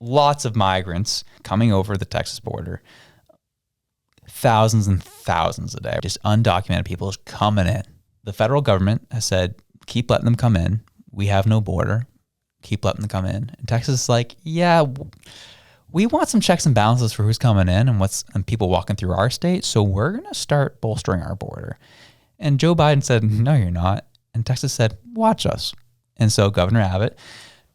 lots of migrants coming over the Texas border, thousands and thousands a day, just undocumented people just coming in. The federal government has said, keep letting them come in. We have no border. Keep letting them come in. And Texas is like, yeah, we want some checks and balances for who's coming in and people walking through our state. So we're going to start bolstering our border. And Joe Biden said, no, you're not. And Texas said, watch us. And so Governor Abbott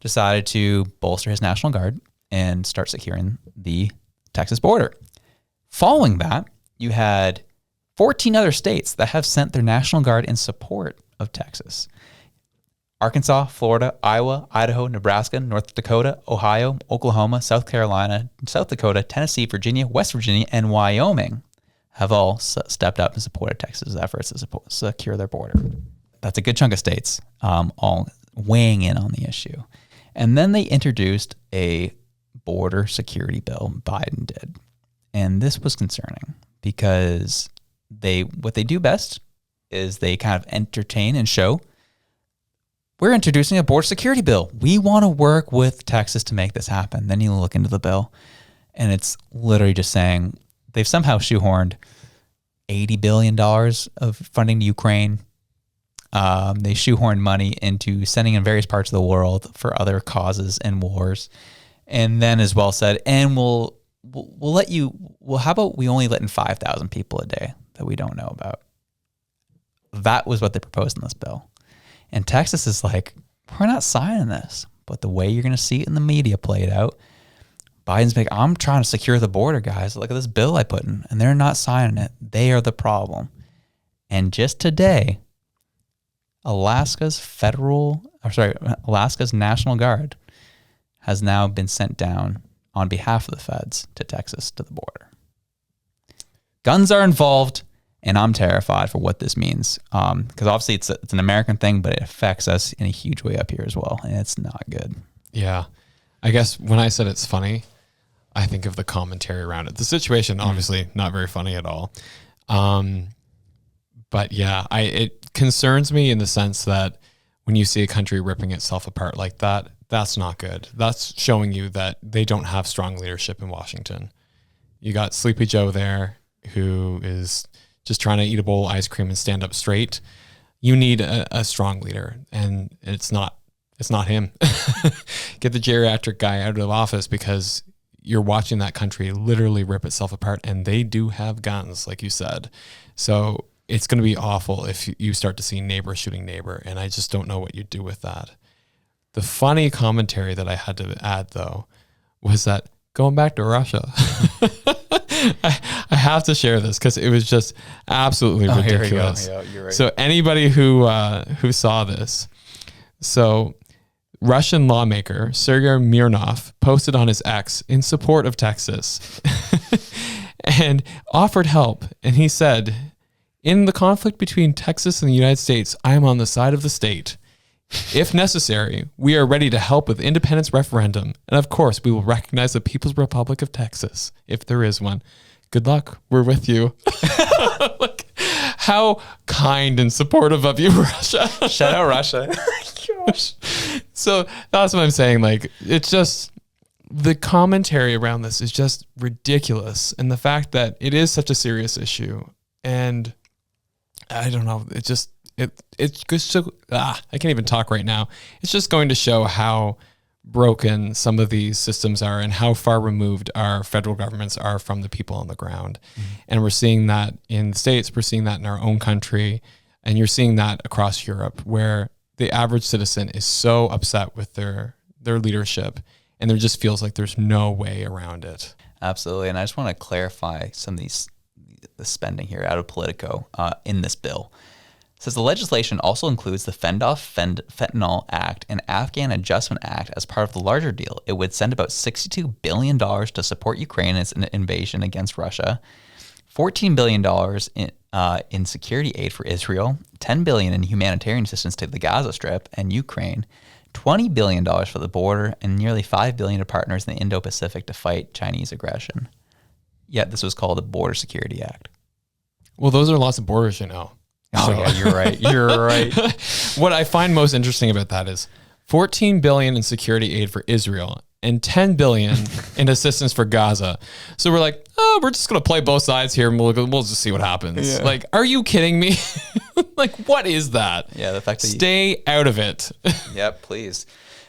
decided to bolster his National Guard and start securing the Texas border. Following that, you had 14 other states that have sent their National Guard in support of Texas. Arkansas, Florida, Iowa, Idaho, Nebraska, North Dakota, Ohio, Oklahoma, South Carolina, South Dakota, Tennessee, Virginia, West Virginia, and Wyoming have all stepped up and supported Texas' efforts to secure their border. That's a good chunk of states all weighing in on the issue. And then they introduced a border security bill, Biden did. And this was concerning because what they do best is they kind of entertain and show, we're introducing a border security bill. We want to work with Texas to make this happen. Then you look into the bill, and it's literally just saying they've somehow shoehorned $80 billion of funding to Ukraine. They shoehorned money into sending in various parts of the world for other causes and wars. And then as well said, and we'll let you, how about we only let in 5,000 people a day that we don't know about? That was what they proposed in this bill. And Texas is like, we're not signing this. But the way you're going to see it in the media played out, Biden's like, I'm trying to secure the border, guys. Look at this bill I put in. And they're not signing it. They are the problem. And just today, Alaska's National Guard has now been sent down on behalf of the feds to Texas to the border. Guns are involved. And I'm terrified for what this means because obviously it's an American thing, but it affects us in a huge way up here as well. And it's not good. Yeah. I guess when I said it's funny, I think of the commentary around it. The situation, obviously, not very funny at all. But yeah, it concerns me in the sense that when you see a country ripping itself apart like that, that's not good. That's showing you that they don't have strong leadership in Washington. You got Sleepy Joe there who is just trying to eat a bowl of ice cream and stand up straight. You need a strong leader, and it's not him. Get the geriatric guy out of office because you're watching that country literally rip itself apart, and they do have guns, like you said. So it's going to be awful if you start to see neighbor shooting neighbor, and I just don't know what you do with that. The funny commentary that I had to add, though, was that going back to Russia, I have to share this because it was just absolutely ridiculous. Here we go. Yeah, you're right. So anybody who saw this, so Russian lawmaker Sergei Mirnov posted on his X in support of Texas and offered help. And he said, in the conflict between Texas and the United States, I am on the side of the state. If necessary, we are ready to help with independence referendum. And of course, we will recognize the People's Republic of Texas, if there is one. Good luck. We're with you. Like, how kind and supportive of you, Russia. Shout out Russia. Gosh. So that's what I'm saying. Like, it's just, the commentary around this is just ridiculous. And the fact that it is such a serious issue. And I don't know, it's just so, I can't even talk right now. It's just going to show how broken some of these systems are and how far removed our federal governments are from the people on the ground. Mm-hmm. And we're seeing that in the States, we're seeing that in our own country, and you're seeing that across Europe, where the average citizen is so upset with their leadership, and there just feels like there's no way around it. Absolutely. And I just want to clarify some of the spending here out of Politico in this bill. It says the legislation also includes the Fentanyl Act and Afghan Adjustment Act as part of the larger deal. It would send about $62 billion to support Ukraine in its invasion against Russia, $14 billion in security aid for Israel, $10 billion in humanitarian assistance to the Gaza Strip and Ukraine, $20 billion for the border, and nearly $5 billion to partners in the Indo-Pacific to fight Chinese aggression. Yet this was called the Border Security Act. Well, those are lots of borders, you know. Oh, yeah, you're right. You're right. What I find most interesting about that is $14 billion in security aid for Israel. and $10 billion in assistance for Gaza. So we're like, oh, we're just going to play both sides here and we'll just see what happens. Yeah. Like, are you kidding me? Like, what is that? Yeah, the fact that stay out of it. Yep, please.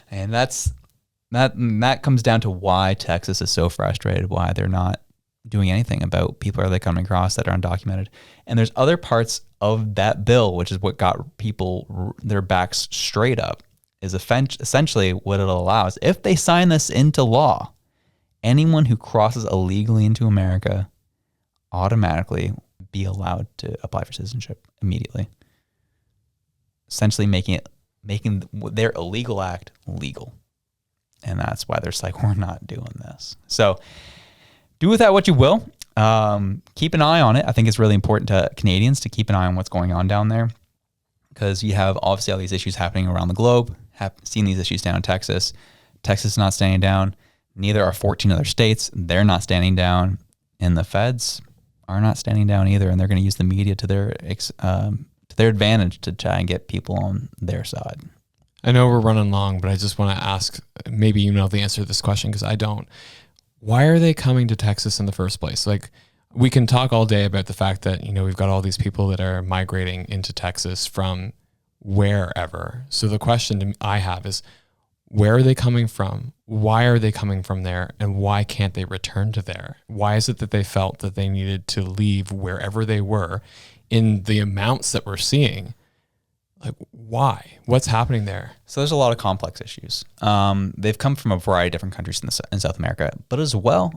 And that comes down to why Texas is so frustrated, why they're not doing anything about people are they coming across that are undocumented. And there's other parts of that bill, which is what got people their backs straight up, is essentially what it allows. If they sign this into law, anyone who crosses illegally into America automatically be allowed to apply for citizenship immediately. Essentially making their illegal act legal. And that's why they're just like, we're not doing this. So do with that what you will. Keep an eye on it. I think it's really important to Canadians to keep an eye on what's going on down there, because you have obviously all these issues happening around the globe. Have seen these issues down in Texas. Texas is not standing down. Neither are 14 other states. They're not standing down. And the feds are not standing down either. And they're going to use the media to their advantage to try and get people on their side. I know we're running long, but I just want to ask, maybe you know the answer to this question because I don't. Why are they coming to Texas in the first place? Like, we can talk all day about the fact that, you know, we've got all these people that are migrating into Texas from wherever. So the question I have is, where are they coming from? Why are they coming from there? And why can't they return to there? Why is it that they felt that they needed to leave wherever they were in the amounts that we're seeing? Like, why? What's happening there? So there's a lot of complex issues. They've come from a variety of different countries in South America, but as well,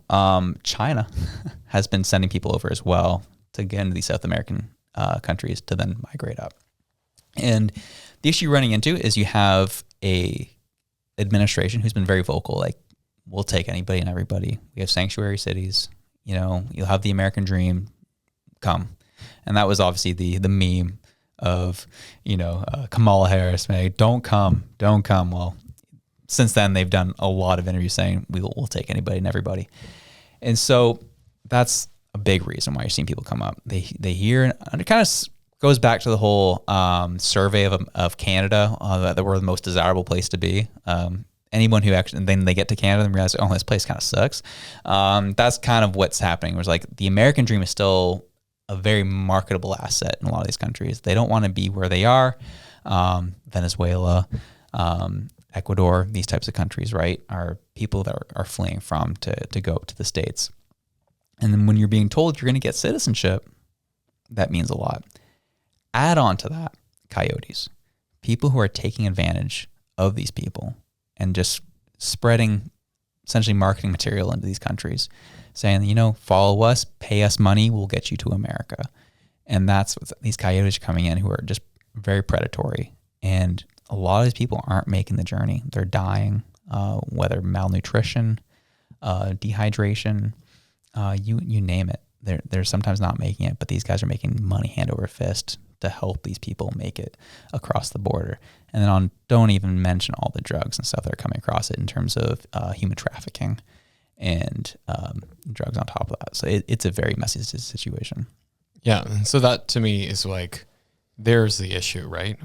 China has been sending people over as well to get into these South American countries to then migrate up. And the issue you're running into is you have a administration who's been very vocal, like, we'll take anybody and everybody. We have sanctuary cities. You know, you'll have the American dream. Come. And that was obviously the meme of, you know, Kamala Harris saying, don't come. Well, since then, they've done a lot of interviews saying we'll take anybody and everybody. And so that's a big reason why you're seeing people come up. They hear, and it kind of goes back to the whole survey of Canada, that we're the most desirable place to be. Anyone who actually, and then they get to Canada and realize, oh, this place kind of sucks. That's kind of what's happening. It was like the American dream is still a very marketable asset in a lot of these countries. They don't want to be where they are. Venezuela, Ecuador, these types of countries, right, are people that are fleeing from to go up to the States. And then when you're being told you're going to get citizenship, that means a lot. Add on to that, coyotes, people who are taking advantage of these people and just spreading essentially marketing material into these countries, saying, you know, follow us, pay us money, we'll get you to America. And that's what these coyotes are coming in, who are just very predatory. And a lot of these people aren't making the journey. They're dying, whether malnutrition, dehydration, you name it. They're sometimes not making it, but these guys are making money hand over fist to help these people make it across the border. And then don't even mention all the drugs and stuff that are coming across it in terms of human trafficking and drugs on top of that. So it's a very messy situation. Yeah. And so that to me is like, there's the issue, right?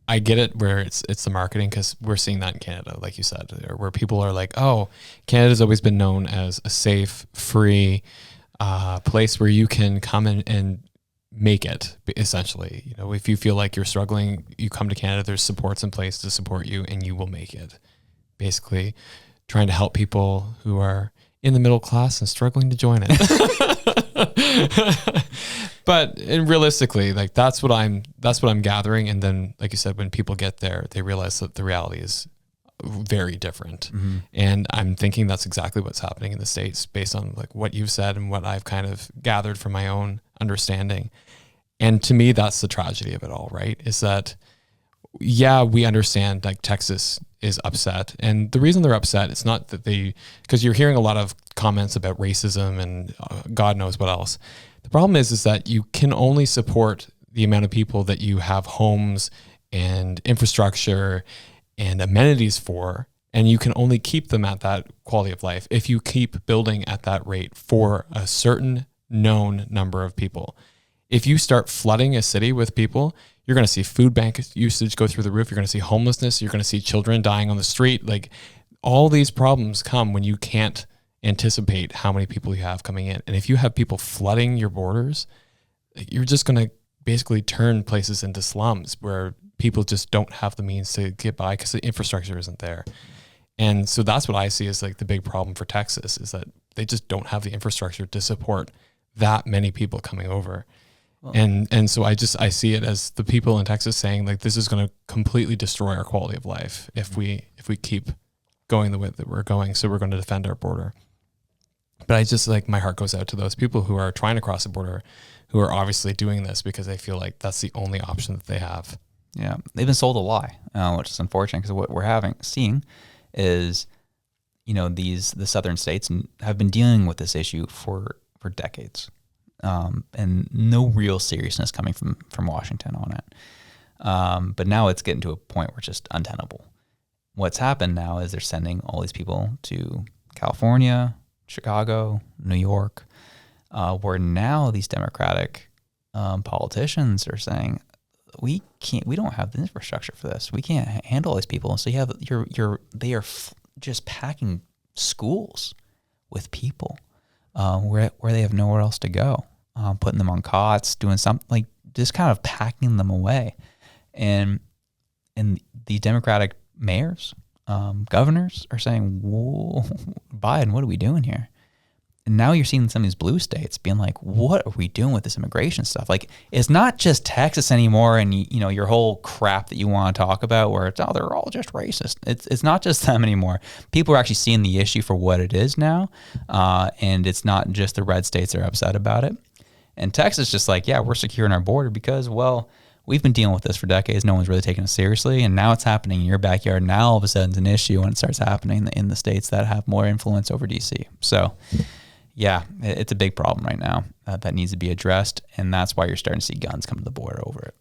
I get it where it's the marketing, because we're seeing that in Canada, like you said, where people are like, oh, Canada's always been known as a safe, free place where you can come and make it, essentially. You know, if you feel like you're struggling, you come to Canada, there's supports in place to support you and you will make it. Basically trying to help people who are in the middle class and struggling to join it. But realistically, like that's what I'm gathering. And then, like you said, when people get there, they realize that the reality is very different. Mm-hmm. And I'm thinking that's exactly what's happening in the States based on like what you've said and what I've kind of gathered from my own understanding. And to me, that's the tragedy of it all, right? Is that, yeah, we understand like Texas is upset. And the reason they're upset, it's not that because you're hearing a lot of comments about racism and God knows what else. The problem is that you can only support the amount of people that you have homes and infrastructure and amenities for, and you can only keep them at that quality of life if you keep building at that rate for a certain known number of people. If you start flooding a city with people, you're going to see food bank usage go through the roof. You're going to see homelessness. You're going to see children dying on the street. Like all these problems come when you can't anticipate how many people you have coming in. And if you have people flooding your borders, you're just going to basically turn places into slums where people just don't have the means to get by because the infrastructure isn't there. And so that's what I see as like the big problem for Texas, is that they just don't have the infrastructure to support that many people coming over. Well, and so I see it as the people in Texas saying like, this is going to completely destroy our quality of life if we keep going the way that we're going. So we're going to defend our border. But I just like, my heart goes out to those people who are trying to cross the border, who are obviously doing this because they feel like that's the only option that they have. Yeah, they've been sold a lie, which is unfortunate, because what we're seeing is, the southern states have been dealing with this issue for decades, and no real seriousness coming from Washington on it. But now it's getting to a point where it's just untenable. What's happened now is they're sending all these people to California, Chicago, New York, where now these Democratic politicians are saying, we don't have the infrastructure for this. We can't handle all these people. And so you have they are just packing schools with people where they have nowhere else to go, putting them on cots, doing something like just kind of packing them away. And the Democratic mayors, governors are saying, whoa, Biden, what are we doing here? And now you're seeing some of these blue states being like, what are we doing with this immigration stuff? Like, it's not just Texas anymore, and your whole crap that you want to talk about where it's, they're all just racist. It's not just them anymore. People are actually seeing the issue for what it is now, and it's not just the red states that are upset about it. And Texas is just like, yeah, we're securing our border because, well, we've been dealing with this for decades. No one's really taking it seriously, and now it's happening in your backyard. Now all of a sudden it's an issue when it starts happening in the states that have more influence over DC. So yeah, it's a big problem right now that needs to be addressed, and that's why you're starting to see guns come to the border over it.